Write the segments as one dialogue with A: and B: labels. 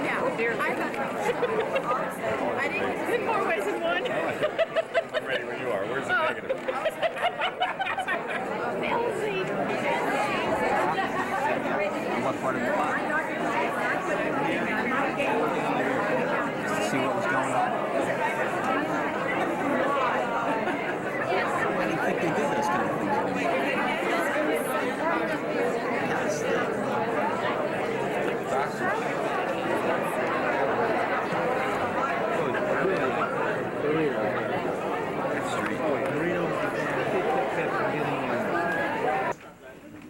A: Yeah. Oh dear. I didn't. More ways than one.
B: I'm ready when you are. Where's the negative?
C: What part of the pot? See what was going on? I didn't think they did those kind of things.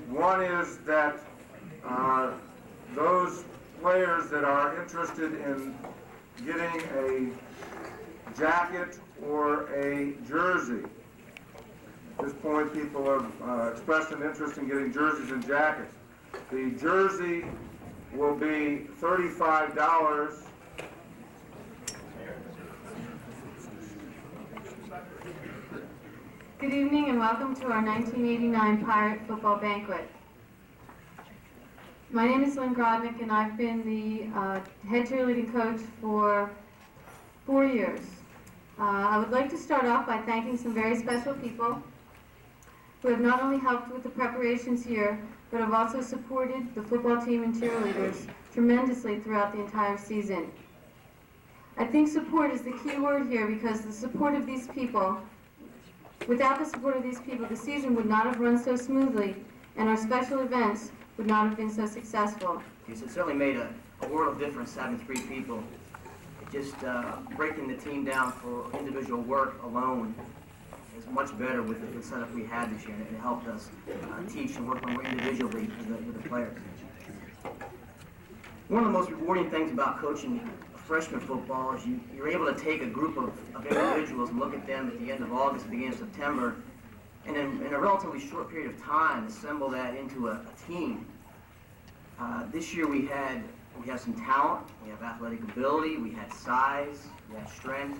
D: One is that those players that are interested in getting a jacket or a jersey. At this point, people have expressed an interest in getting jerseys and jackets. The jersey will be $35.
E: Good evening and welcome to our 1989 Pirate Football Banquet. My name is Lynn Grodnick and I've been the head cheerleading coach for 4 years. I would like to start off by thanking some very special people who have not only helped with the preparations here, but have also supported the football team and cheerleaders tremendously throughout the entire season. I think support is the key word here because the support of these people, without the support of these people, the season would not have run so smoothly and our special events would not have been so successful.
F: It certainly made a world of difference having 3 people. Just breaking the team down for individual work alone is much better with the setup we had this year, and it helped us teach and work more individually with the players. One of the most rewarding things about coaching freshman football is you're able to take a group of individuals and look at them at the end of August, beginning of September, and in a relatively short period of time assemble that into a team. This year we have some talent, we have athletic ability, we had size, we had strength,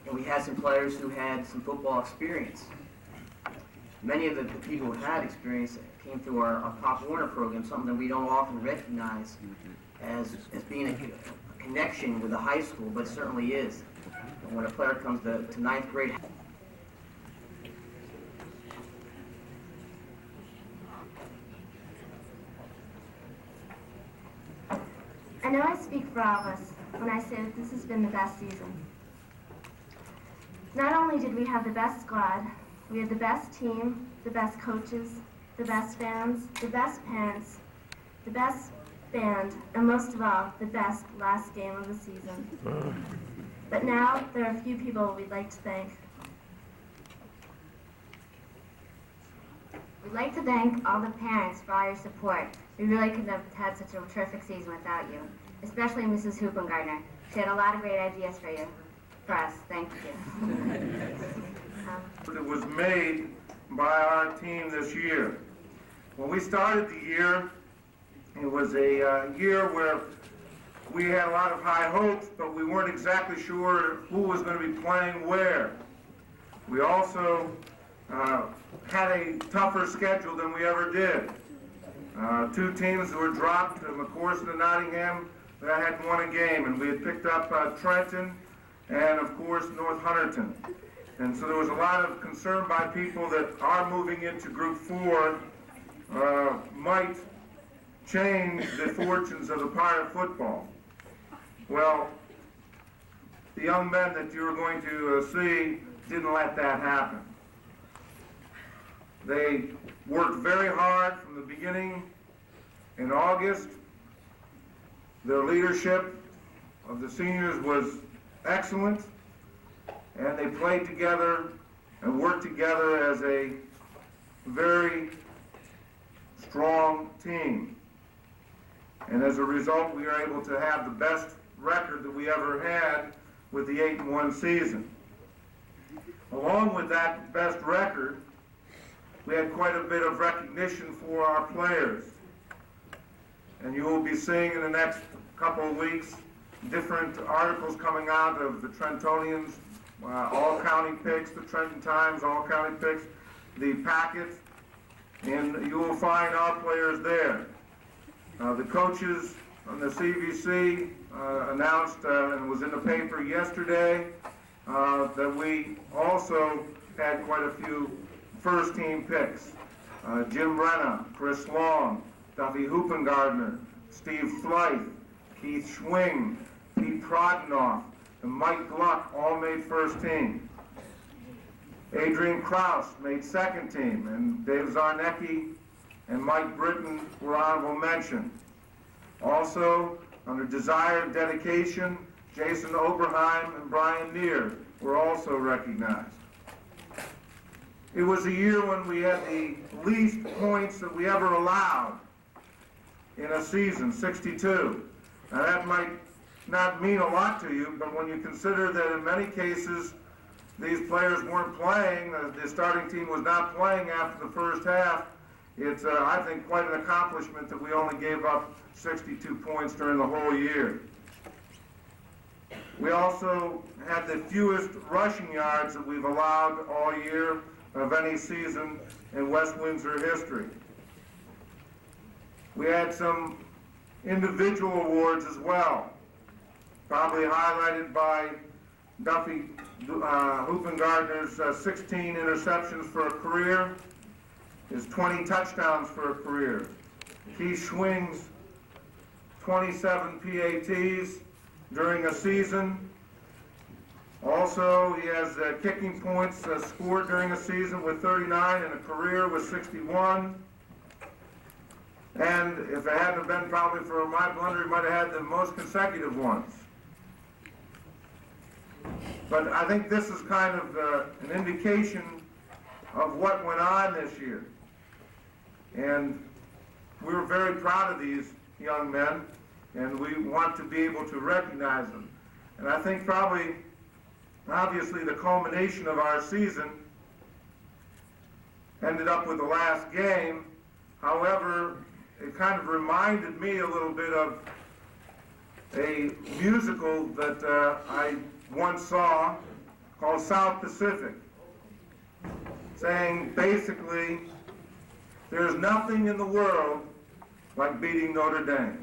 F: and we had some players who had some football experience. Many of the people who had experience came through our Pop Warner program, something that we don't often recognize as being a connection with the high school, but it certainly is. And when a player comes to 9th grade,
G: I know I speak for all of us when I say that this has been the best season. Not only did we have the best squad, we had the best team, the best coaches, the best fans, the best parents, the best band, and most of all, the best last game of the season. But now, there are a few people we'd like to thank. We'd like to thank all the parents for all your support. We really couldn't have had such a terrific season without you, especially Mrs. Hoopingarner. She had a lot of great ideas for us. Thank you.
D: It was made by our team this year. When we started the year, it was a year where we had a lot of high hopes, but we weren't exactly sure who was going to be playing where. We also had a tougher schedule than we ever did. 2 teams were dropped, McCorson and Nottingham, that hadn't won a game, and we had picked up Trenton and, of course, North Hunterton. And so there was a lot of concern by people that our moving into Group 4 might change the fortunes of the Pirate football. Well, the young men that you were going to see didn't let that happen. They worked very hard from the beginning in August. Their leadership of the seniors was excellent, and they played together and worked together as a very strong team. And as a result, we are able to have the best record that we ever had with the 8-1 season. Along with that best record, we had quite a bit of recognition for our players. And you will be seeing in the next couple of weeks different articles coming out of the Trentonians, all-county picks, the Trenton Times, all-county picks, the packet, and you will find our players there. The coaches from the CVC announced, and was in the paper yesterday, that we also had quite a few first team picks. Jim Renna, Chris Long, Duffy Hoopingarner, Steve Fleith, Keith Schwing, Pete Prodnoff, and Mike Gluck all made first team. Adrian Kraus made second team, and Dave Zarnecki and Mike Britton were honorable mention. Also, under desire and dedication, Jason Oberheim and Brian Neer were also recognized. It was a year when we had the least points that we ever allowed in a season, 62. Now that might not mean a lot to you, but when you consider that in many cases these players weren't playing, the starting team was not playing after the first half, it's, I think, quite an accomplishment that we only gave up 62 points during the whole year. We also had the fewest rushing yards that we've allowed all year of any season in West Windsor history. We had some individual awards as well, probably highlighted by Duffy Hoopingarner's 16 interceptions for a career, his 20 touchdowns for a career. Keith Schwing's 27 PATs during a season. Also, he has kicking points scored during a season with 39 and a career with 61. And if it hadn't been probably for my blunder, he might have had the most consecutive ones. But I think this is kind of an indication of what went on this year. And we were very proud of these young men, and we want to be able to recognize them. And I think probably, obviously, the culmination of our season ended up with the last game. However, it kind of reminded me a little bit of a musical that I once saw called South Pacific, saying basically, there's nothing in the world like beating Notre Dame.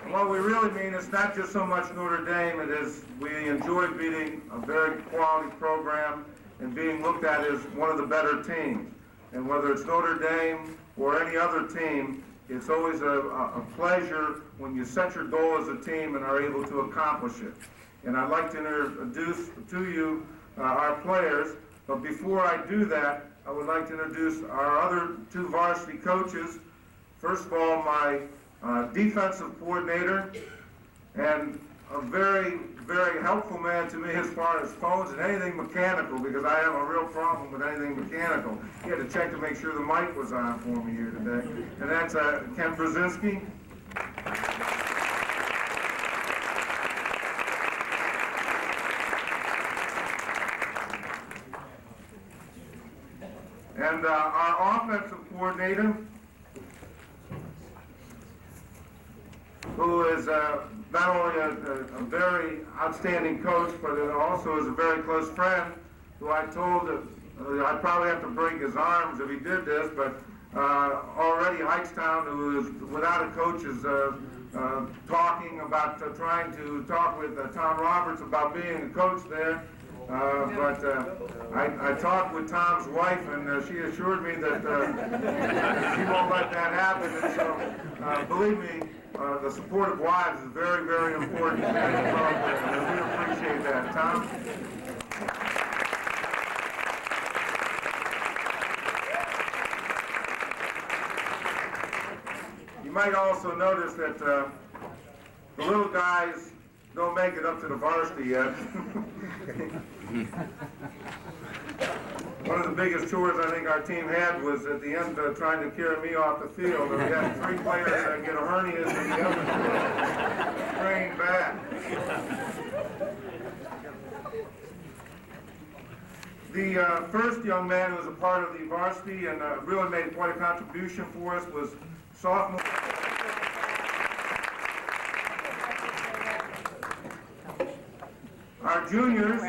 D: What we really mean is not just so much Notre Dame, it is we enjoy beating a very quality program and being looked at as one of the better teams. And whether it's Notre Dame or any other team, it's always a pleasure when you set your goal as a team and are able to accomplish it. And I'd like to introduce to you our players, but before I do that, I would like to introduce our other two varsity coaches. First of all, my defensive coordinator, and a very, very helpful man to me as far as phones and anything mechanical, because I have a real problem with anything mechanical. He had to check to make sure the mic was on for me here today. And that's Ken Brzezinski. And our offensive coordinator, who is not only a very outstanding coach, but also is a very close friend, who I told I'd probably have to break his arms if he did this, but already Hightstown, who is without a coach, is talking about trying to talk with Tom Roberts about being a coach there. But I talked with Tom's wife, and she assured me that she won't let that happen. And so, believe me, the support of wives is very, very important in any program, and we appreciate that. Tom? You might also notice that the little guys don't make it up to the varsity yet. One of the biggest chores I think our team had was at the end trying to carry me off the field. We had 3 players that get a hernia and the other sprained back. The first young man who was a part of the varsity and really made quite a contribution for us was sophomore. Our juniors,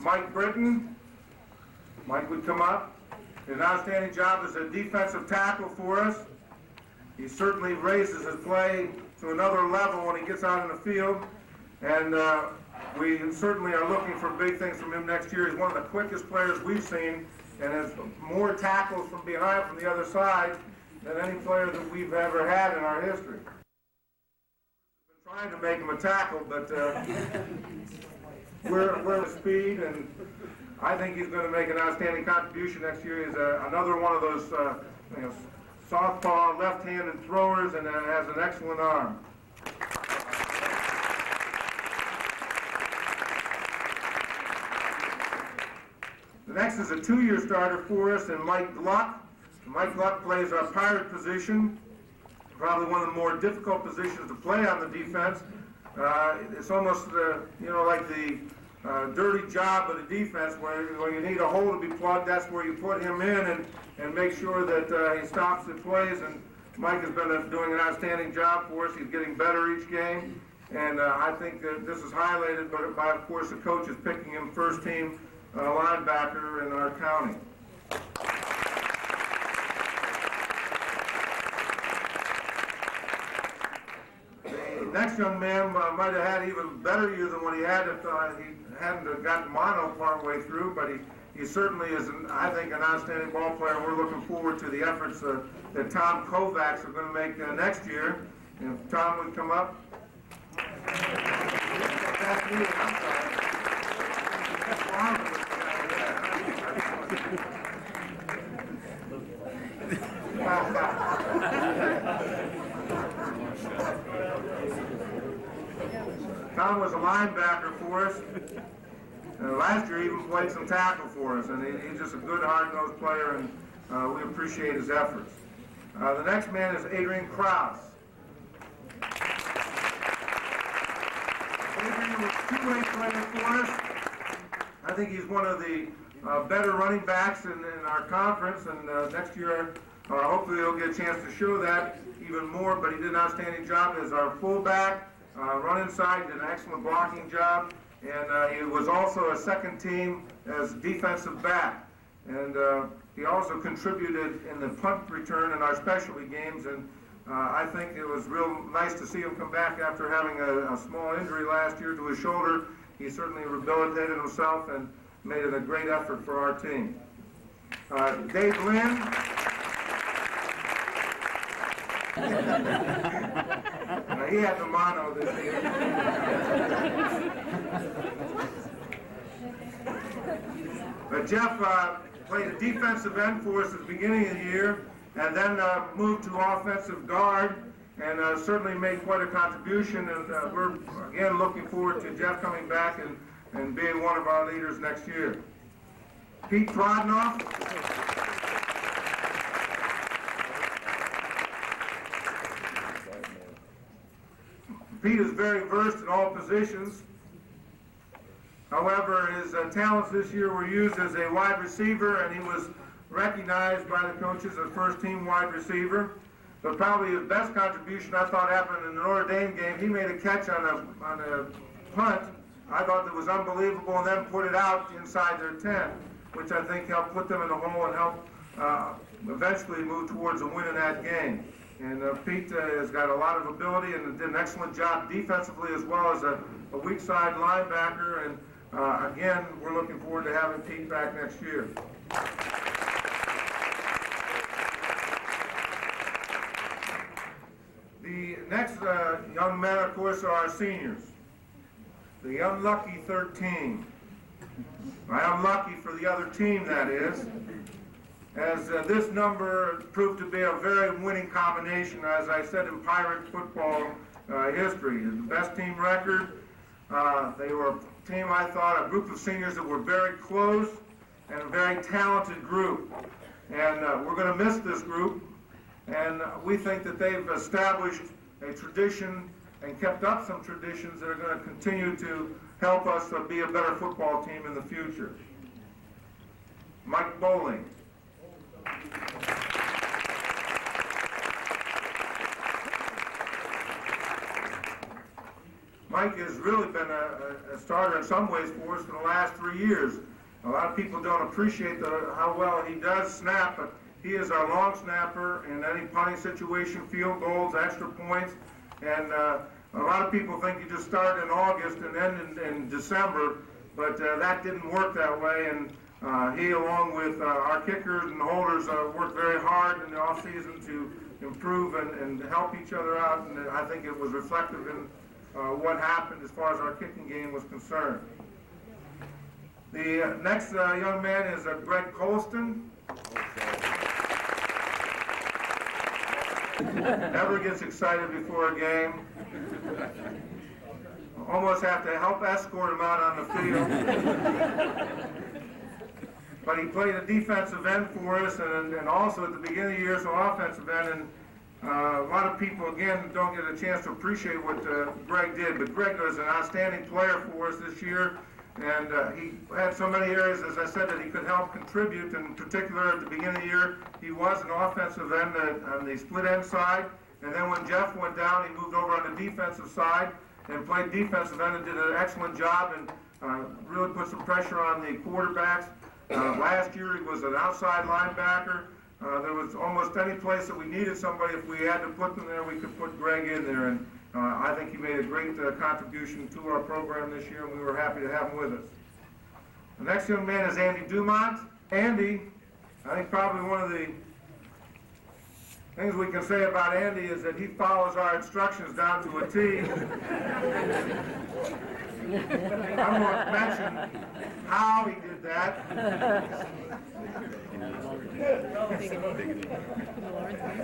D: Mike Britton. Mike would come up. Did an outstanding job as a defensive tackle for us. He certainly raises his play to another level when he gets out in the field. And we certainly are looking for big things from him next year. He's one of the quickest players we've seen and has more tackles from behind from the other side than any player that we've ever had in our history. We've been trying to make him a tackle, but we're at speed, and I think he's going to make an outstanding contribution next year. He's another one of those softball left-handed throwers and has an excellent arm. The next is a two-year starter for us, and Mike Gluck. Mike Gluck plays our pirate position, probably one of the more difficult positions to play on the defense. It's almost, like the dirty job of the defense where you need a hole to be plugged. That's where you put him in and make sure that he stops and plays. And Mike has been doing an outstanding job for us. He's getting better each game. And I think that this is highlighted by, of course, the coaches picking him first team linebacker in our county. The next young man might have had even better year than what he had if he hadn't gotten mono part way through, but he certainly is, I think, an outstanding ball player. We're looking forward to the efforts that Tom Kovacs are going to make next year. And if Tom would come up. That's me, I'm sorry. Tom was a linebacker for us. Last year he even played some tackle for us, and he's just a good hard-nosed player, and we appreciate his efforts. The next man is Adrian Krause. Adrian was a two-way player for us. I think he's one of the better running backs in our conference, and next year hopefully he'll get a chance to show that even more, but he did an outstanding job as our fullback, run inside, did an excellent blocking job, and he was also a second team as defensive back. And he also contributed in the punt return in our specialty games, and I think it was real nice to see him come back after having a small injury last year to his shoulder. He certainly rehabilitated himself and made it a great effort for our team. Dave Lynn. He had the mono this year. But Jeff played a defensive end for us at the beginning of the year, and then moved to offensive guard, and certainly made quite a contribution. And we're again looking forward to Jeff coming back and being one of our leaders next year. Pete Trodnoff. Pete is very versed in all positions. However, his talents this year were used as a wide receiver, and he was recognized by the coaches as first-team wide receiver. But probably his best contribution, I thought, happened in the Notre Dame game. He made a catch on a punt. I thought that was unbelievable, and then put it out inside their 10, which I think helped put them in the hole and helped eventually move towards a win in that game. And Pete has got a lot of ability and did an excellent job defensively as well as a weak side linebacker. And again, we're looking forward to having Pete back next year. The next young men, of course, are our seniors. The unlucky 13. Unlucky for the other team, that is, as this number proved to be a very winning combination, as I said, in Pirate football history. The best team record. They were a team, I thought, a group of seniors that were very close and a very talented group. And we're going to miss this group. And we think that they've established a tradition and kept up some traditions that are going to continue to help us be a better football team in the future. Mike Bowling. Mike has really been a starter in some ways for us for the last 3 years. A lot of people don't appreciate how well he does snap, but he is our long snapper in any punting situation, field goals, extra points, and a lot of people think you just start in August and end in December, but that didn't work that way, and he, along with our kickers and holders, worked very hard in the off-season to improve and help each other out, and I think it was reflective in what happened as far as our kicking game was concerned. The next young man is Greg Colston. Never gets excited before a game. Almost have to help escort him out on the field. But he played a defensive end for us, and also at the beginning of the year, so offensive end. And a lot of people, again, don't get a chance to appreciate what Greg did. But Greg was an outstanding player for us this year. And he had so many areas, as I said, that he could help contribute. In particular, at the beginning of the year, he was an offensive end on the split end side. And then when Jeff went down, he moved over on the defensive side and played defensive end and did an excellent job and really put some pressure on the quarterbacks. Last year, he was an outside linebacker. There was almost any place that we needed somebody, if we had to put them there, we could put Greg in there. And I think he made a great contribution to our program this year, and we were happy to have him with us. The next young man is Andy Dumont. Andy, I think probably one of the things we can say about Andy is that he follows our instructions down to a T. I won't mention how he did that.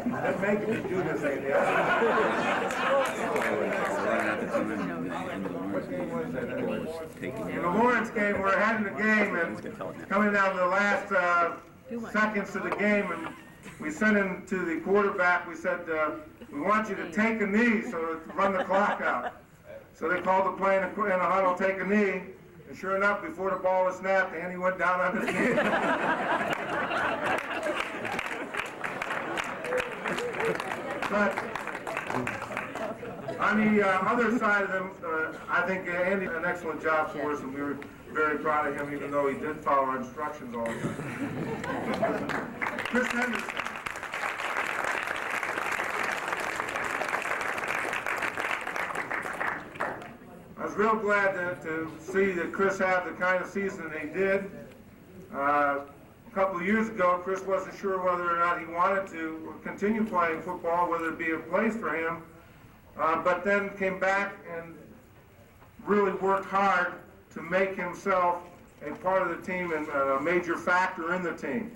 D: That makes me do this, Andy. In the Lawrence game, we're heading the game and coming down to the last seconds of the game, and we sent him to the quarterback. We said, we want you to take a knee so to run the clock out. So they called the play in a huddle, take a knee. And sure enough, before the ball was snapped, Andy went down on his knee. But on the other side of them, I think Andy did an excellent job for us, and we were very proud of him, even though he did follow our instructions all the time. Chris Henderson. I was real glad to see that Chris had the kind of season that he did. A couple of years ago, Chris wasn't sure whether or not he wanted to continue playing football, whether it be a place for him, but then came back and really worked hard to make himself a part of the team and a major factor in the team.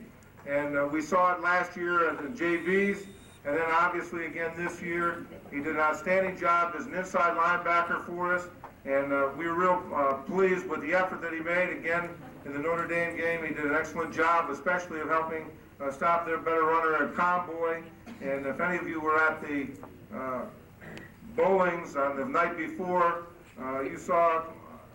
D: And we saw it last year at the JVs, and then obviously again this year. He did an outstanding job as an inside linebacker for us, and we were real pleased with the effort that he made. Again, in the Notre Dame game, he did an excellent job, especially of helping stop their better runner at Convoy. And if any of you were at the bowlings on the night before, you saw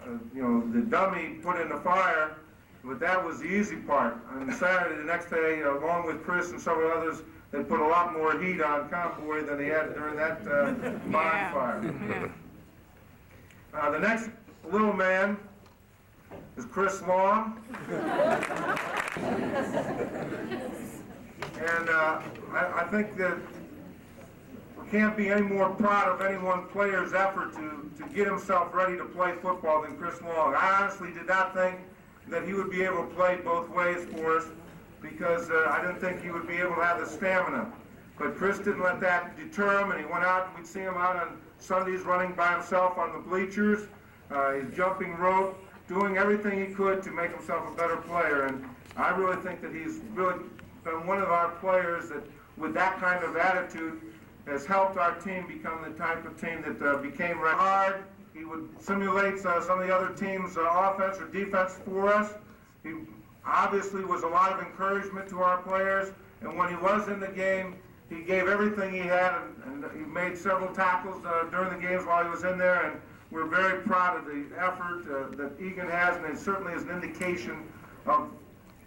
D: the dummy put in the fire, but that was the easy part. On Saturday, the next day, along with Chris and several others, they put a lot more heat on Convoy than they had during that bonfire. The next little man is Chris Long. And I think that we can't be any more proud of any one player's effort to get himself ready to play football than Chris Long. I honestly did not think that he would be able to play both ways for us, because I didn't think he would be able to have the stamina. But Chris didn't let that deter him, and he went out, and we'd see him out on Sundays running by himself on the bleachers, he's jumping rope, doing everything he could to make himself a better player. And I really think that he's really been one of our players that, with that kind of attitude, has helped our team become the type of team that became hard. He would simulate some of the other teams' offense or defense for us. He obviously was a lot of encouragement to our players, and when he was in the game, he gave everything he had, and he made several tackles during the games while he was in there, and we're very proud of the effort that Egan has, and it certainly is an indication of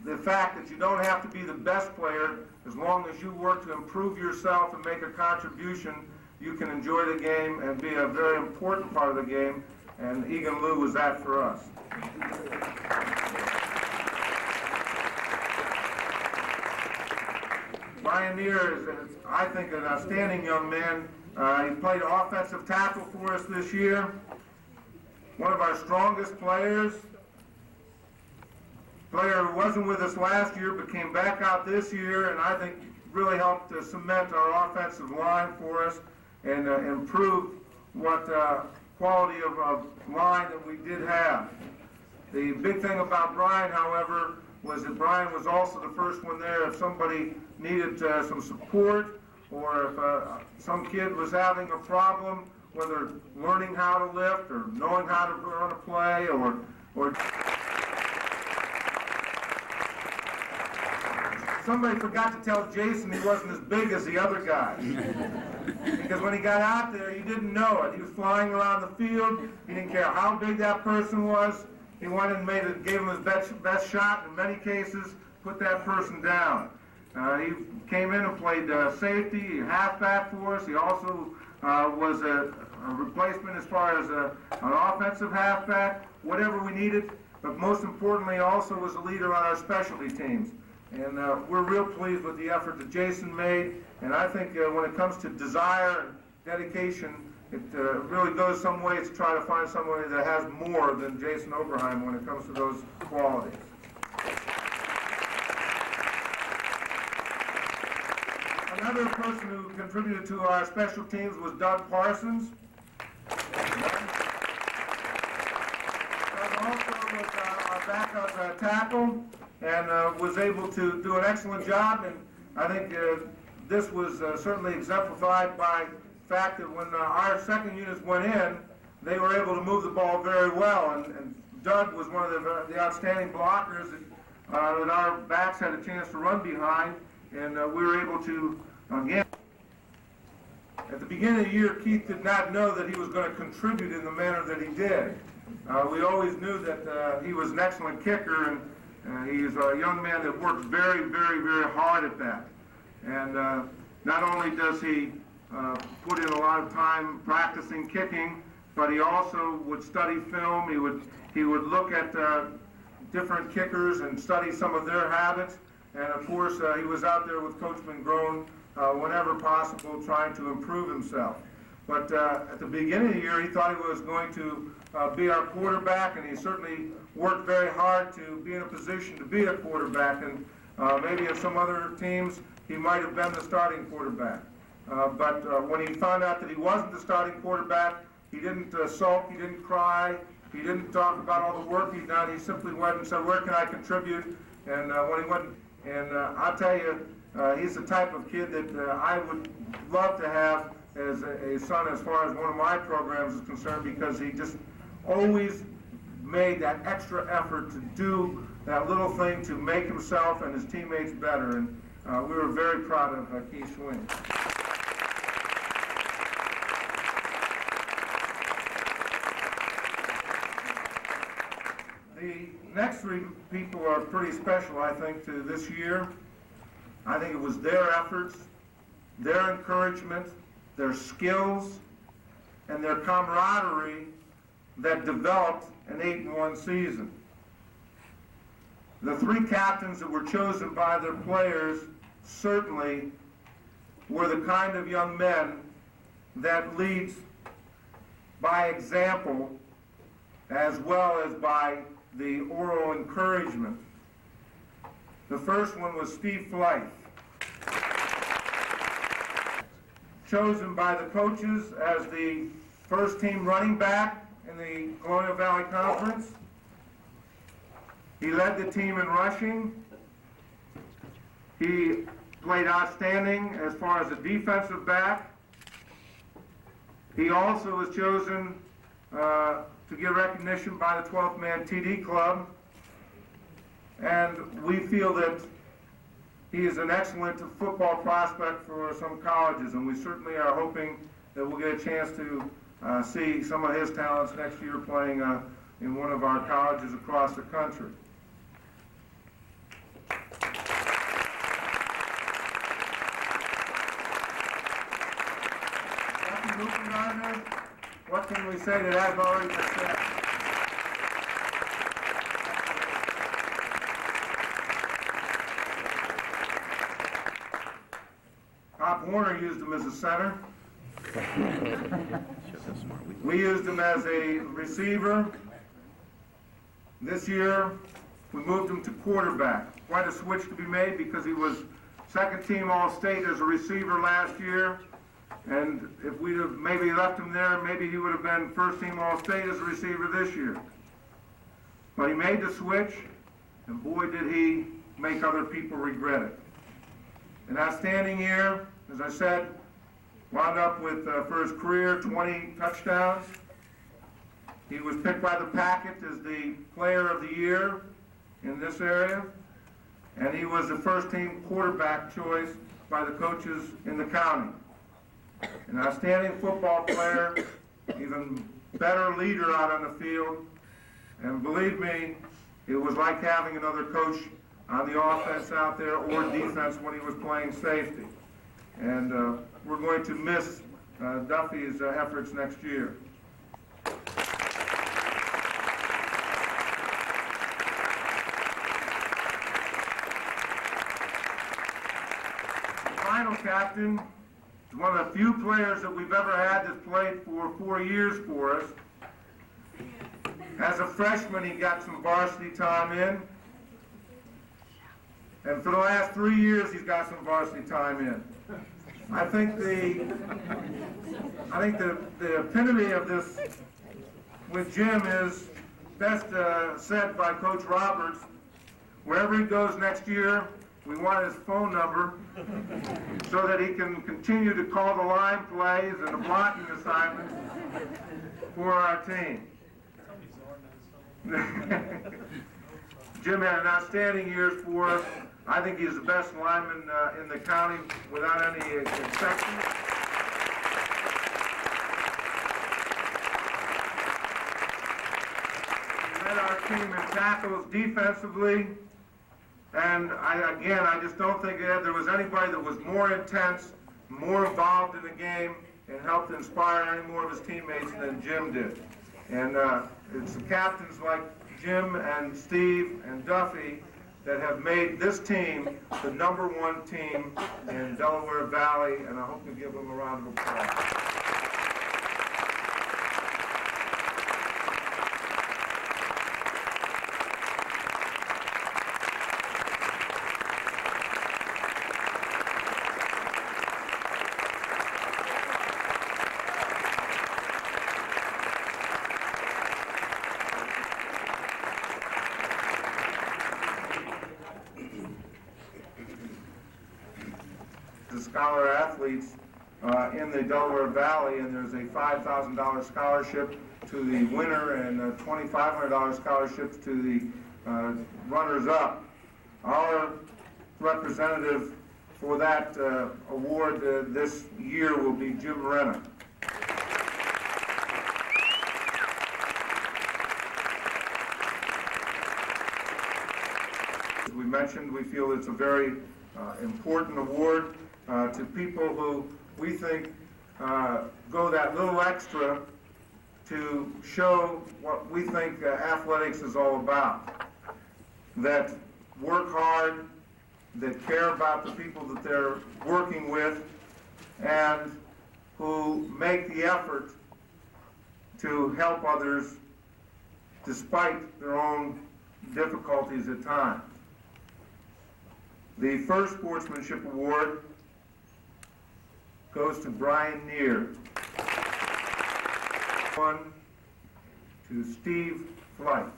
D: the fact that you don't have to be the best player. As long as you work to improve yourself and make a contribution, you can enjoy the game and be a very important part of the game, and Egan Lou was that for us. Brian Neer is, I think, an outstanding young man. He played offensive tackle for us this year. One of our strongest players. Player who wasn't with us last year but came back out this year, and I think really helped cement our offensive line for us and improve what quality of line that we did have. The big thing about Brian, however, was that Brian was also the first one there if somebody needed some support, or if some kid was having a problem, whether learning how to lift or knowing how to run a play, or somebody forgot to tell Jason he wasn't as big as the other guys. Because when he got out there, you didn't know it. He was flying around the field. He didn't care how big that person was. He went and gave him his best shot. In many cases, put that person down. He came in and played safety, halfback for us. He also was a replacement as far as an offensive halfback, whatever we needed. But most importantly, also was a leader on our specialty teams. And we're real pleased with the effort that Jason made. And I think when it comes to desire and dedication, it really goes some way to try to find somebody that has more than Jason Oberheim when it comes to those qualities. Another person who contributed to our special teams was Doug Parsons. Doug also was our backup tackle and was able to do an excellent job. And I think this was certainly exemplified by the fact that when our second units went in, they were able to move the ball very well. And Doug was one of the outstanding blockers that our backs had a chance to run behind. And we were able to, again, at the beginning of the year, Keith did not know that he was going to contribute in the manner that he did. We always knew that he was an excellent kicker, and he's a young man that works very, very, very hard at that. And not only does he put in a lot of time practicing kicking, but he also would study film. He would look at different kickers and study some of their habits. And of course, he was out there with Coach McGrone whenever possible, trying to improve himself. But at the beginning of the year, he thought he was going to be our quarterback, and he certainly worked very hard to be in a position to be a quarterback. And maybe in some other teams, he might have been the starting quarterback. But when he found out that he wasn't the starting quarterback, he didn't sulk, he didn't cry, he didn't talk about all the work he'd done. He simply went and said, "Where can I contribute?" And when he went, and I'll tell you, he's the type of kid that I would love to have as a son as far as one of my programs is concerned, because he just always made that extra effort to do that little thing to make himself and his teammates better. And we were very proud of Keith Swing. The next three people are pretty special, I think, to this year. I think it was their efforts, their encouragement, their skills, and their camaraderie that developed an 8-1 season. The three captains that were chosen by their players certainly were the kind of young men that leads by example as well as by the oral encouragement. The first one was Steve Fleith, chosen by the coaches as the first team running back in the Colonial Valley Conference. He led the team in rushing. He played outstanding as far as a defensive back. He also was chosen to get recognition by the 12th Man TD Club. And we feel that he is an excellent football prospect for some colleges, and we certainly are hoping that we'll get a chance to see some of his talents next year playing in one of our colleges across the country. Hoopingarner. What can we say to that already been said? Pop Warner used him as a center. We used him as a receiver. This year, we moved him to quarterback. Quite a switch to be made because he was second team All-State as a receiver last year. And if we'd have maybe left him there, maybe he would have been first team All-State as a receiver this year. But he made the switch, and boy did he make other people regret it. An outstanding year, as I said, wound up with for his career 20 touchdowns. He was picked by the Packet as the player of the year in this area, and he was the first team quarterback choice by the coaches in the county. An outstanding football player, even better leader out on the field, and believe me, it was like having another coach on the offense out there or defense when he was playing safety. And we're going to miss Duffy's efforts next year. The final captain is one of the few players that we've ever had that's played for 4 years for us. As a freshman, he got some varsity time in. And for the last 3 years, he's got some varsity time in. I think the epitome of this with Jim is best said by Coach Roberts. Wherever he goes next year, we want his phone number so that he can continue to call the line plays and the blocking assignments for our team. Jim had an outstanding year for us. I think he's the best lineman in the county without any exception. He led our team in tackles defensively. And I just don't think there was anybody that was more intense, more involved in the game, and helped inspire any more of his teammates than Jim did. And it's the captains like Jim and Steve and Duffy that have made this team the #1 team in Delaware Valley, and I hope you give them a round of applause. The scholar athletes in the Delaware Valley, and there's a $5,000 scholarship to the winner and $2,500 scholarships to the runners-up. Our representative for that award this year will be Jim Renna. As we mentioned, we feel it's a very important award to people who we think go that little extra to show what we think athletics is all about. That work hard, that care about the people that they're working with, and who make the effort to help others despite their own difficulties at times. The first Sportsmanship Award goes to Brian Neer. One to Steve Flight.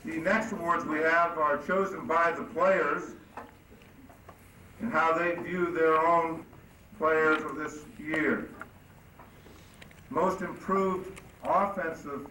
D: The next awards we have are chosen by the players and how they view their own players of this year. Most improved offensive